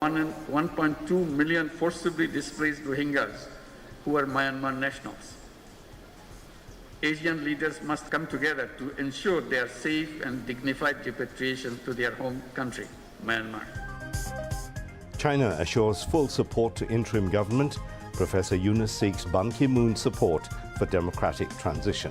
1.2 million forcibly displaced Rohingyas who are Myanmar nationals. Asian leaders must come together to ensure their safe and dignified repatriation to their home country, Myanmar. China assures full support to interim government. Professor Yunus seeks Ban Ki-moon's support for democratic transition.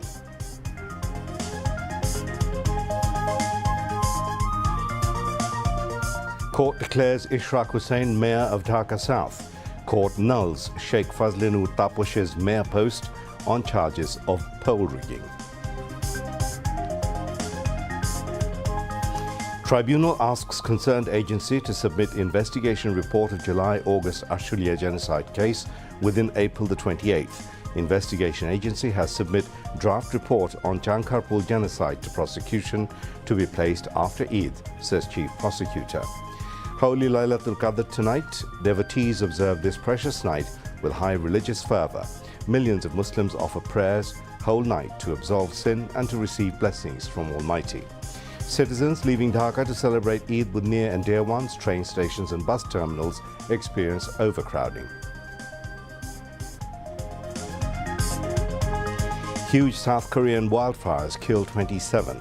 Court declares Ishraq Hussain mayor of Dhaka South. Court nulls Sheikh Fazlinu Taposh's mayor post on charges of poll rigging. Tribunal asks concerned agency to submit investigation report of July-August Ashulya genocide case within April the 28th. Investigation agency has submitted draft report on Jankarpur genocide to prosecution to be placed after Eid, says Chief Prosecutor. Holy Laylatul Qadr tonight. Devotees observe this precious night with high religious fervour. Millions of Muslims offer prayers whole night to absolve sin and to receive blessings from Almighty. Citizens leaving Dhaka to celebrate Eid with near and dear ones, train stations and bus terminals experience overcrowding. Huge South Korean wildfires kill 27.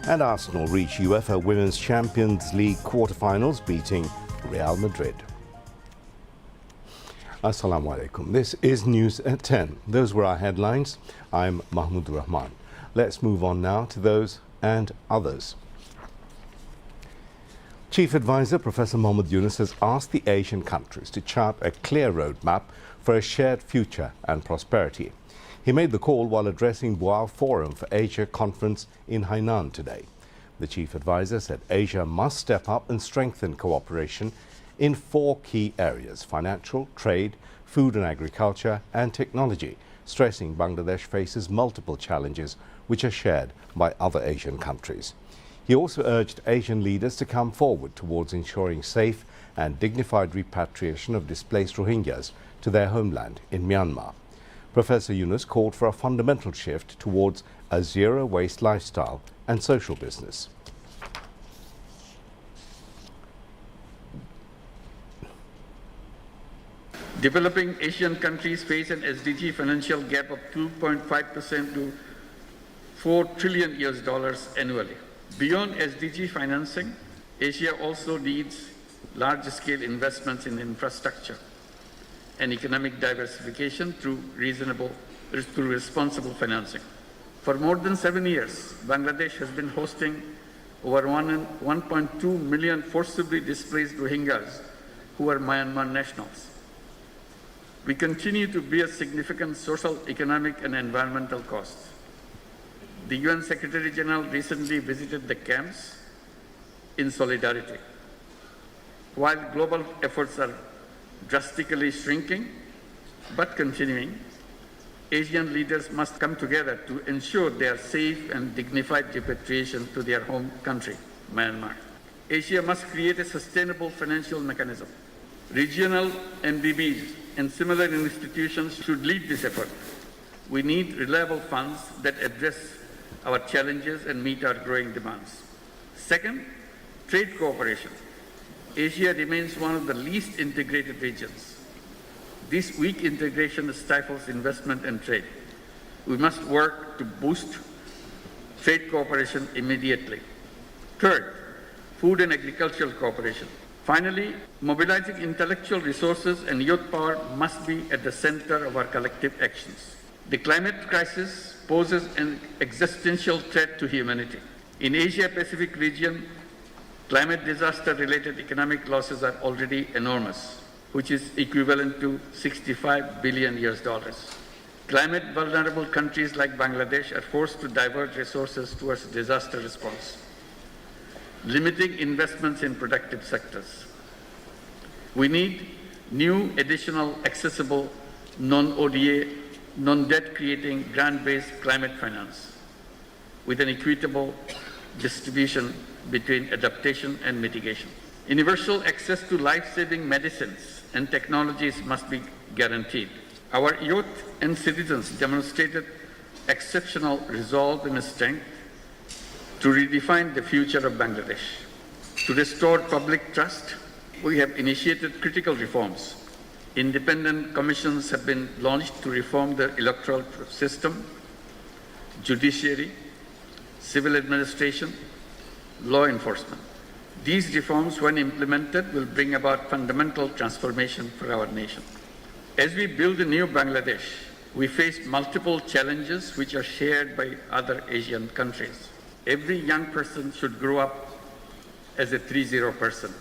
And Arsenal reach UEFA Women's Champions League quarter-finals, beating Real Madrid. Assalamu alaikum. This is News at 10. Those were our headlines. I'm Mahmoud Rahman. Let's move on now to those and others. Chief Advisor Professor Mohammad Yunus has asked the Asian countries to chart a clear roadmap for a shared future and prosperity. He made the call while addressing Boao Forum for Asia conference in Hainan today. The chief advisor said Asia must step up and strengthen cooperation in 4 key areas: financial, trade, food and agriculture, and technology, stressing Bangladesh faces multiple challenges which are shared by other Asian countries. He also urged Asian leaders to come forward towards ensuring safe and dignified repatriation of displaced Rohingyas to their homeland in Myanmar. Professor Yunus called for a fundamental shift towards a zero-waste lifestyle and social business. Developing Asian countries face an SDG financial gap of 2.5% to $4 trillion annually. Beyond SDG financing, Asia also needs large-scale investments in infrastructure and economic diversification through responsible financing. For more than 7 years, Bangladesh has been hosting over 1.2 million forcibly displaced Rohingyas who are Myanmar nationals. We continue to bear significant social, economic, and environmental costs. The UN Secretary General recently visited the camps in solidarity. While global efforts are drastically shrinking but continuing, Asian leaders must come together to ensure their safe and dignified repatriation to their home country, Myanmar. Asia must create a sustainable financial mechanism. Regional MDBs and similar institutions should lead this effort. We need reliable funds that address our challenges and meet our growing demands. Second, trade cooperation. Asia remains one of the least integrated regions. This weak integration stifles investment and trade. We must work to boost trade cooperation immediately. Third, food and agricultural cooperation. Finally, mobilizing intellectual resources and youth power must be at the center of our collective actions. The climate crisis poses an existential threat to humanity. In Asia-Pacific region, climate disaster-related economic losses are already enormous, which is equivalent to $65 billion. Climate-vulnerable countries like Bangladesh are forced to divert resources towards disaster response, limiting investments in productive sectors. We need new, additional, accessible, non-ODA, non-debt-creating, grant-based climate finance with an equitable distribution between adaptation and mitigation. Universal access to life-saving medicines and technologies must be guaranteed. Our youth and citizens demonstrated exceptional resolve and strength to redefine the future of Bangladesh. To restore public trust, we have initiated critical reforms. Independent commissions have been launched to reform the electoral system, judiciary, civil administration, law enforcement. These reforms, when implemented, will bring about fundamental transformation for our nation. As we build a new Bangladesh, we face multiple challenges which are shared by other Asian countries. Every young person should grow up as a 3-0 person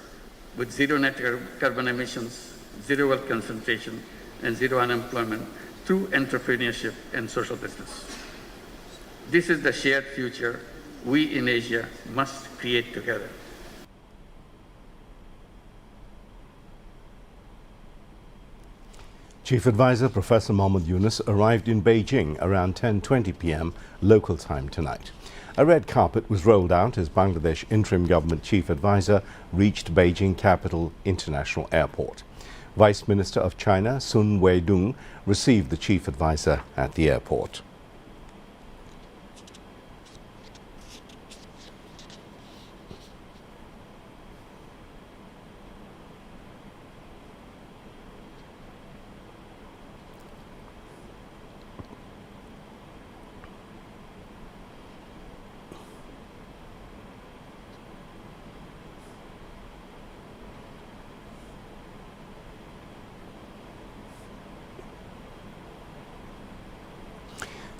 with zero net carbon emissions, zero wealth concentration, and zero unemployment through entrepreneurship and social business. This is the shared future we in Asia must create together. Chief Advisor Professor Mohammad Yunus arrived in Beijing around 10:20 p.m. local time tonight. A red carpet was rolled out as Bangladesh Interim Government Chief Advisor reached Beijing Capital International Airport. Vice Minister of China Sun Weidong received the Chief Advisor at the airport.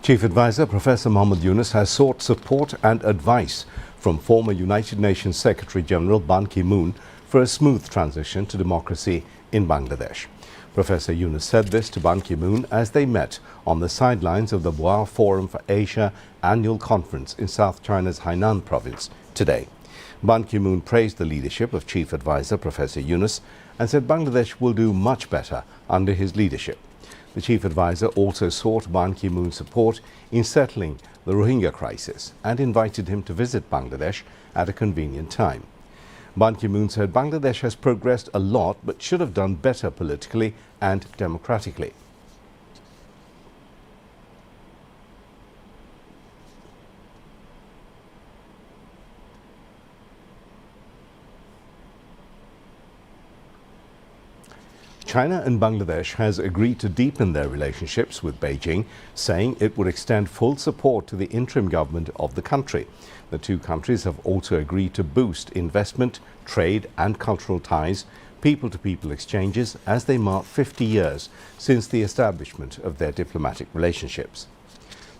Chief Advisor Professor Mohammad Yunus has sought support and advice from former United Nations Secretary General Ban Ki-moon for a smooth transition to democracy in Bangladesh. Professor Yunus said this to Ban Ki-moon as they met on the sidelines of the Boao Forum for Asia annual conference in South China's Hainan province today. Ban Ki-moon praised the leadership of Chief Advisor Professor Yunus and said Bangladesh will do much better under his leadership. The Chief Advisor also sought Ban Ki-moon's support in settling the Rohingya crisis and invited him to visit Bangladesh at a convenient time. Ban Ki-moon said Bangladesh has progressed a lot but should have done better politically and democratically. China and Bangladesh has agreed to deepen their relationships with Beijing, saying it would extend full support to the interim government of the country. The two countries have also agreed to boost investment, trade and cultural ties, people-to-people exchanges as they mark 50 years since the establishment of their diplomatic relationships.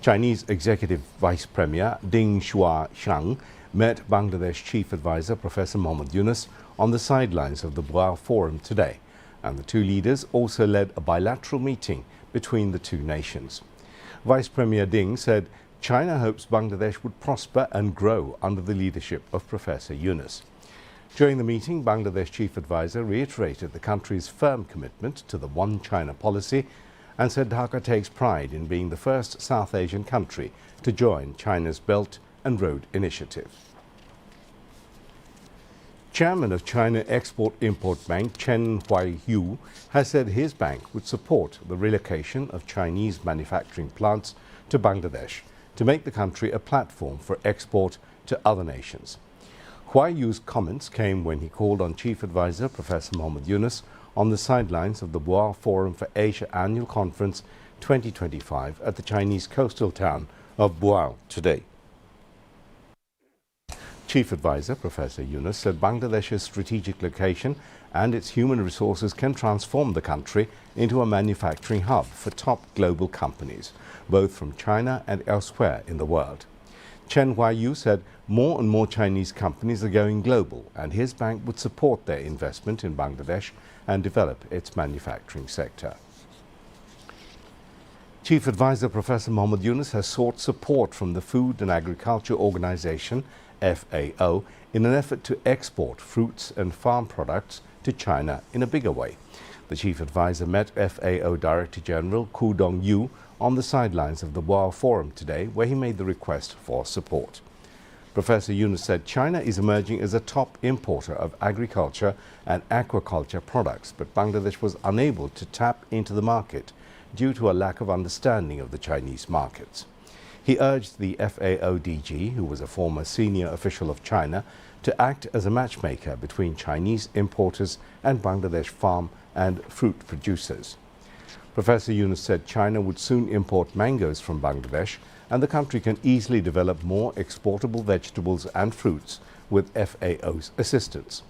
Chinese Executive Vice Premier Ding Xuaxiang met Bangladesh Chief Advisor Professor Mohammad Yunus on the sidelines of the Boao Forum today, and the two leaders also led a bilateral meeting between the two nations. Vice Premier Ding said China hopes Bangladesh would prosper and grow under the leadership of Professor Yunus. During the meeting, Bangladesh Chief Advisor reiterated the country's firm commitment to the One China policy and said Dhaka takes pride in being the first South Asian country to join China's Belt and Road Initiative. Chairman of China Export-Import Bank Chen Huaiyu has said his bank would support the relocation of Chinese manufacturing plants to Bangladesh to make the country a platform for export to other nations. Huaiyu's comments came when he called on Chief Advisor Professor Mohammad Yunus on the sidelines of the Boao Forum for Asia Annual Conference 2025 at the Chinese coastal town of Boao today. Chief Advisor Professor Yunus said Bangladesh's strategic location and its human resources can transform the country into a manufacturing hub for top global companies, both from China and elsewhere in the world. Chen Huaiyu said more and more Chinese companies are going global and his bank would support their investment in Bangladesh and develop its manufacturing sector. Chief Advisor Professor Mohammad Yunus has sought support from the Food and Agriculture Organization FAO in an effort to export fruits and farm products to China in a bigger way. The Chief Advisor met FAO Director General Ku Dong-yu on the sidelines of the Boao Forum today, where he made the request for support. Professor Yunus said China is emerging as a top importer of agriculture and aquaculture products, but Bangladesh was unable to tap into the market due to a lack of understanding of the Chinese markets. He urged the FAO DG, who was a former senior official of China, to act as a matchmaker between Chinese importers and Bangladesh farm and fruit producers. Professor Yunus said China would soon import mangoes from Bangladesh, and the country can easily develop more exportable vegetables and fruits with FAO's assistance.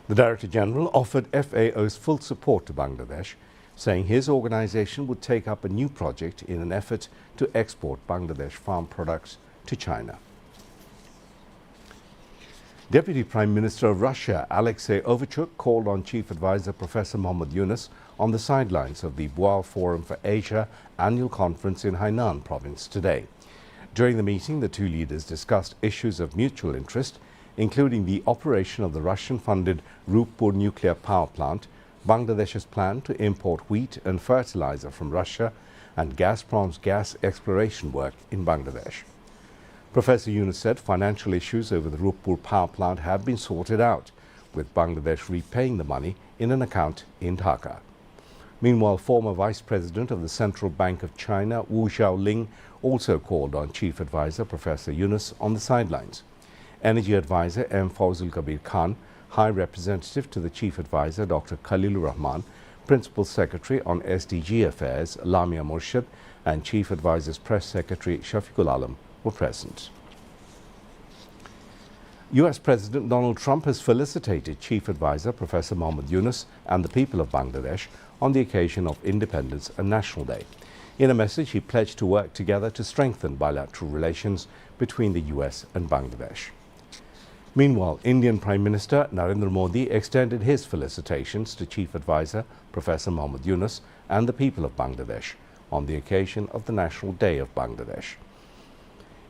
The Director General offered FAO's full support to Bangladesh, saying his organization would take up a new project in an effort to export Bangladesh farm products to China. Deputy Prime Minister of Russia, Alexei Overchuk, called on Chief Advisor Professor Mohammad Yunus on the sidelines of the Boao Forum for Asia annual conference in Hainan province today. During the meeting, the two leaders discussed issues of mutual interest, including the operation of the Russian-funded Rupur nuclear power plant, Bangladesh's plan to import wheat and fertilizer from Russia, and Gazprom's gas exploration work in Bangladesh. Professor Yunus said financial issues over the Rupur power plant have been sorted out, with Bangladesh repaying the money in an account in Dhaka. Meanwhile, former Vice President of the Central Bank of China, Wu Xiaoling, also called on Chief Advisor Professor Yunus on the sidelines. Energy Advisor M. Fawzul Kabir Khan, High Representative to the Chief Advisor Dr. Khalilur Rahman, Principal Secretary on SDG Affairs Lamia Murshid, and Chief Advisor's Press Secretary Shafiqul Alam were present. U.S. President Donald Trump has felicitated Chief Advisor Professor Mohammad Yunus and the people of Bangladesh on the occasion of Independence and National Day. In a message, he pledged to work together to strengthen bilateral relations between the U.S. and Bangladesh. Meanwhile, Indian Prime Minister Narendra Modi extended his felicitations to Chief Advisor Professor Mohammad Yunus and the people of Bangladesh on the occasion of the National Day of Bangladesh.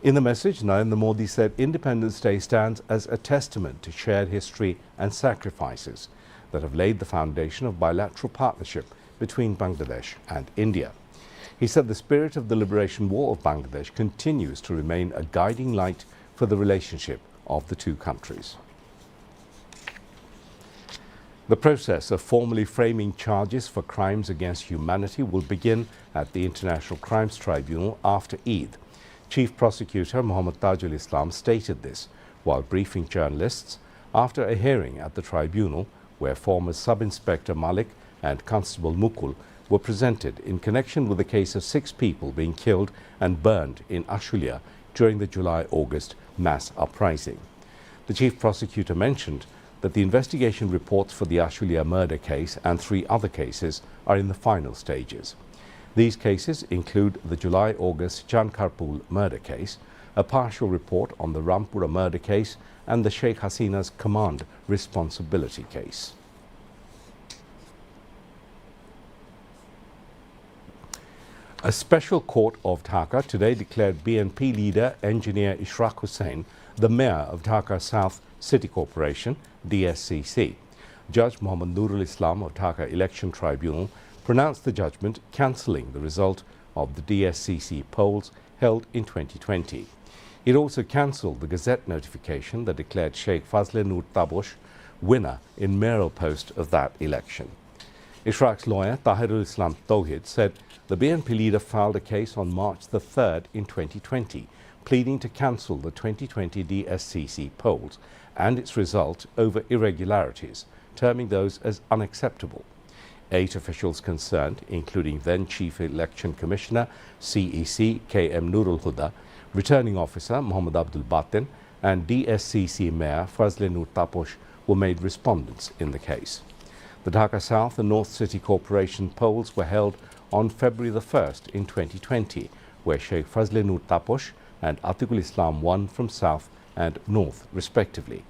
In the message, Narendra Modi said Independence Day stands as a testament to shared history and sacrifices that have laid the foundation of bilateral partnership between Bangladesh and India. He said the spirit of the Liberation War of Bangladesh continues to remain a guiding light for the relationship of the two countries. The process of formally framing charges for crimes against humanity will begin at the International Crimes Tribunal after Eid. Chief Prosecutor Mohammad Tajul Islam stated this while briefing journalists after a hearing at the tribunal where former Sub-Inspector Malik and Constable Mukul were presented in connection with the case of 6 people being killed and burned in Ashulia during the July-August mass uprising. The Chief Prosecutor mentioned that the investigation reports for the Ashulia murder case and 3 other cases are in the final stages. These cases include the July-August Jankarpur murder case, a partial report on the Rampura murder case, and the Sheikh Hasina's command responsibility case. A special court of Dhaka today declared BNP leader engineer Ishraq Hussain the mayor of Dhaka South City Corporation, DSCC. Judge Muhammad Nurul Islam of Dhaka Election Tribunal pronounced the judgment cancelling the result of the DSCC polls held in 2020. It also cancelled the Gazette notification that declared Sheikh Fazle Nur Tabosh winner in mayoral post of that election. Ishraq's lawyer, Tahirul Islam Tawhid, said the BNP leader filed a case on March the 3rd in 2020, pleading to cancel the 2020 DSCC polls and its result over irregularities, terming those as unacceptable. 8 officials concerned, including then Chief Election Commissioner, CEC, KM Nurul Huda, Returning Officer Mohammad Abdul Batin, and DSCC Mayor Fazle Nur Taposh, were made respondents in the case. The Dhaka South and North City Corporation polls were held on February the 1st in 2020, where Sheikh Fazle Nur Taposh and Atiqul Islam won from South and North, respectively.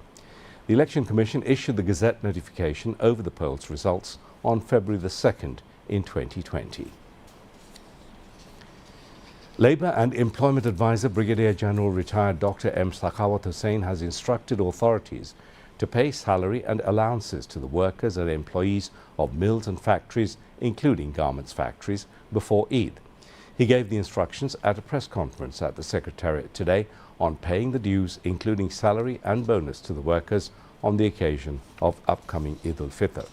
The Election Commission issued the Gazette notification over the polls results on February the 2nd in 2020. Labour and Employment Advisor Brigadier General retired Dr. M. Sakhawat Hussain has instructed authorities to pay salary and allowances to the workers and employees of mills and factories, including garments factories, before Eid. He gave the instructions at a press conference at the Secretariat today on paying the dues, including salary and bonus to the workers on the occasion of upcoming Eid al-Fitr.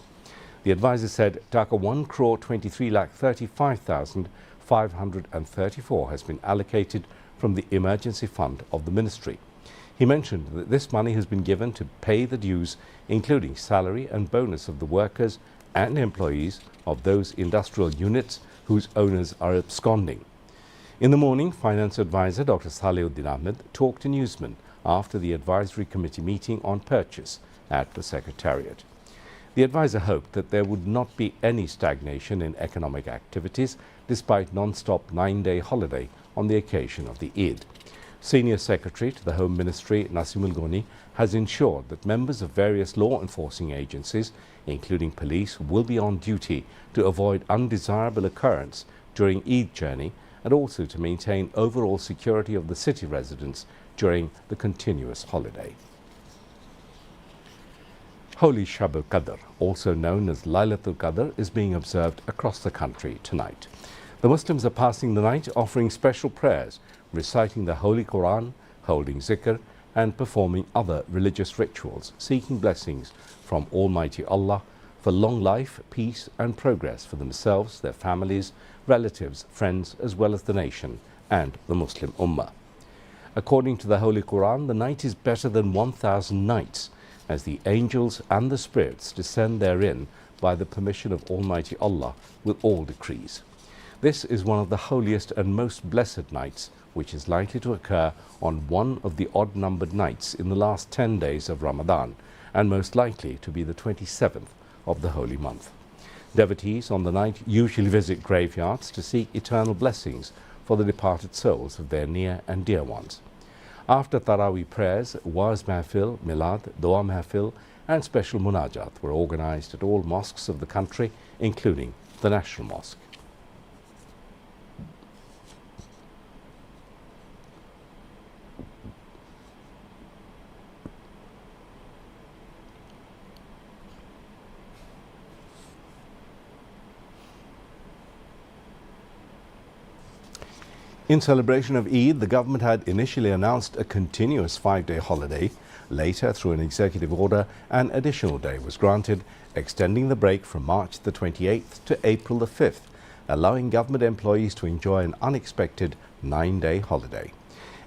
The advisor said Dhaka 1,23,35,534 has been allocated from the emergency fund of the ministry. He mentioned that this money has been given to pay the dues, including salary and bonus of the workers and employees of those industrial units whose owners are absconding. In the morning, Finance Advisor Dr. Saleuddin Ahmed talked to newsmen after the Advisory Committee meeting on purchase at the Secretariat. The advisor hoped that there would not be any stagnation in economic activities despite non-stop 9-day holiday on the occasion of the Eid. Senior Secretary to the Home Ministry, Nasimul Goni, has ensured that members of various law enforcing agencies, including police, will be on duty to avoid undesirable occurrence during Eid journey and also to maintain overall security of the city residents during the continuous holiday. Holy Shab al-Qadr, also known as Laylatul Qadr, is being observed across the country tonight. The Muslims are passing the night offering special prayers, reciting the Holy Quran, holding zikr, and performing other religious rituals, seeking blessings from Almighty Allah for long life, peace, and progress for themselves, their families, relatives, friends, as well as the nation and the Muslim Ummah. According to the Holy Quran, the night is better than 1,000 nights, as the angels and the spirits descend therein by the permission of Almighty Allah with all decrees. This is one of the holiest and most blessed nights, which is likely to occur on one of the odd-numbered nights in the last 10 days of Ramadan, and most likely to be the 27th of the holy month. Devotees on the night usually visit graveyards to seek eternal blessings for the departed souls of their near and dear ones. After Taraweeh prayers, Waz Mahfil, Milad, Dua Mahfil and special Munajat were organized at all mosques of the country, including the National Mosque. In celebration of Eid, the government had initially announced a continuous 5-day holiday. Later, through an executive order, an additional day was granted, extending the break from March the 28th to April the 5th, allowing government employees to enjoy an unexpected 9-day holiday.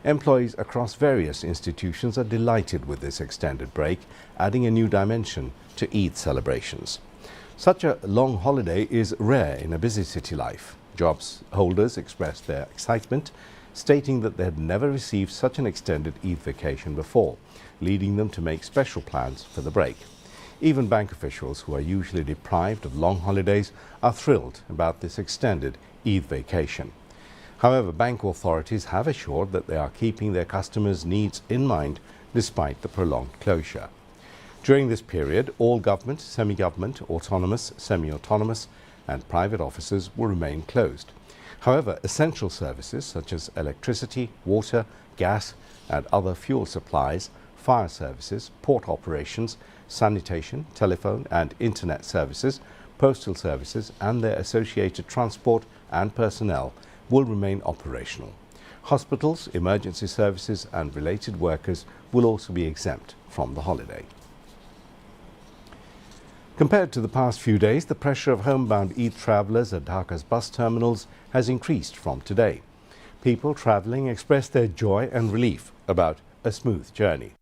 Employees across various institutions are delighted with this extended break, adding a new dimension to Eid celebrations. Such a long holiday is rare in a busy city life. Jobs holders expressed their excitement, stating that they had never received such an extended Eid vacation before, leading them to make special plans for the break. Even bank officials, who are usually deprived of long holidays, are thrilled about this extended Eid vacation. However, bank authorities have assured that they are keeping their customers' needs in mind despite the prolonged closure. During this period, all government, semi-government, autonomous, semi-autonomous and private offices will remain closed. However, essential services such as electricity, water, gas and other fuel supplies, fire services, port operations, sanitation, telephone and internet services, postal services and their associated transport and personnel will remain operational. Hospitals, emergency services and related workers will also be exempt from the holiday. Compared to the past few days, the pressure of homebound Eid travellers at Dhaka's bus terminals has increased from today. People travelling expressed their joy and relief about a smooth journey.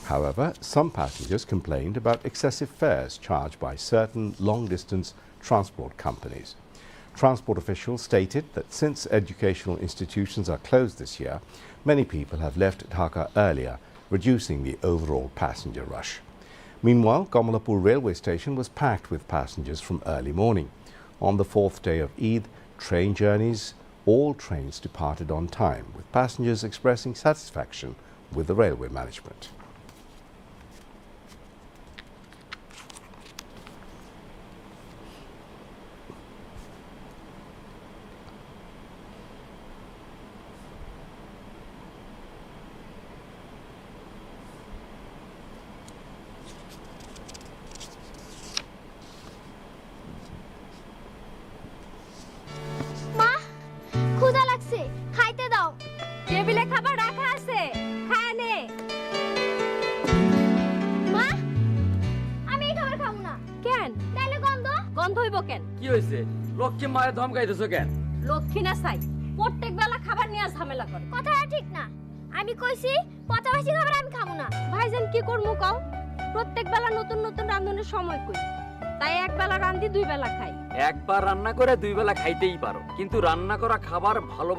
However, some passengers complained about excessive fares charged by certain long-distance transport companies. Transport officials stated that since educational institutions are closed this year, many people have left Dhaka earlier, reducing the overall passenger rush. Meanwhile, Kamalapur railway station was packed with passengers from early morning. On the 4th day of Eid, train journeys, all trains departed on time, with passengers expressing satisfaction with the railway management. গন্ধ হইব কেন? কি হইছে? লক্ষ্মী মায়ের ধমকাইতেছো কেন? লক্ষ্মী না চাই, প্রত্যেক বেলা খাবার নিয়ে ঝামেলা করে। কথাটা ঠিক না। আমি কইছি পচাবাসি খাবার আমি খাবো না। ভাইজান কি করমু কও? প্রত্যেক বেলা নতুন নতুন রাঁধুনের সময় কই, তাই এক বেলা রাঁধি 2 বেলা খাই। একবার রান্না করে 2 বেলা খাইতেই পারো, কিন্তু রান্না করা খাবার ভালো